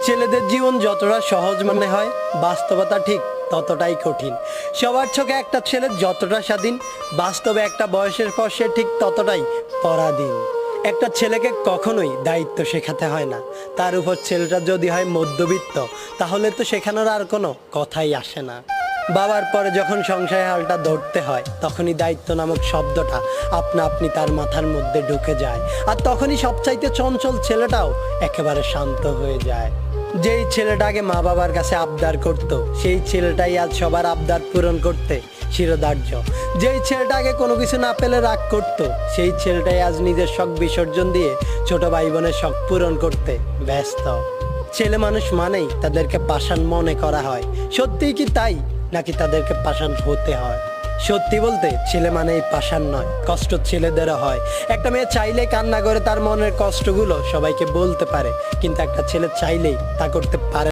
ছেলেদের জীবন যতটা সহজ মনে হয়, বাস্তবতা ঠিক ততটাই কঠিন। সবার চোখে একটা ছেলে যতটা স্বাধীন, বাস্তবে একটা বয়সের পর সে ঠিক ততটাই পরাধীন। একটা ছেলেকে কখনোই দায়িত্ব শেখাতে হয় না। তার উপর ছেলেটা যদি হয় মধ্যবিত্ত, তাহলে তো শেখানোর আর কোনো কথাই আসে না। বাবার পরে যখন সংসারের হালটা ধরতে হয়, তখনই দায়িত্ব নামক শব্দটা আপনা আপনি তার মাথার মধ্যে ঢুকে যায়। আর তখনই সবচাইতে চঞ্চল ছেলেটাও একেবারে শান্ত হয়ে যায়। যেই ছেলেটাকে মা বাবার কাছে আবদার করত, সেই ছেলেটাই আজ সবার আবদার পূরণ করতে শিরোধার্য। যেই ছেলেটাকে কোনো কিছু না পেলে রাগ করত, সেই ছেলেটাই আজ নিজের শখ বিসর্জন দিয়ে ছোট ভাই বোনের শখ পূরণ করতে ব্যস্ত। ছেলে মানুষ মানেই তাদেরকে পাষাণ মনে করা হয়। সত্যিই কি তাই, নাকি তাদেরকে পাষাণ হতে হয়? সত্যি বলতে ছেলে মানেই পাষাণ নয়, কষ্ট ছেলেদেরও হয়। একটা মেয়ে চাইলেই কান্না করে তার মনের কষ্টগুলো সবাইকে বলতে পারে, কিন্তু একটা ছেলে চাইলেই তা করতে পারে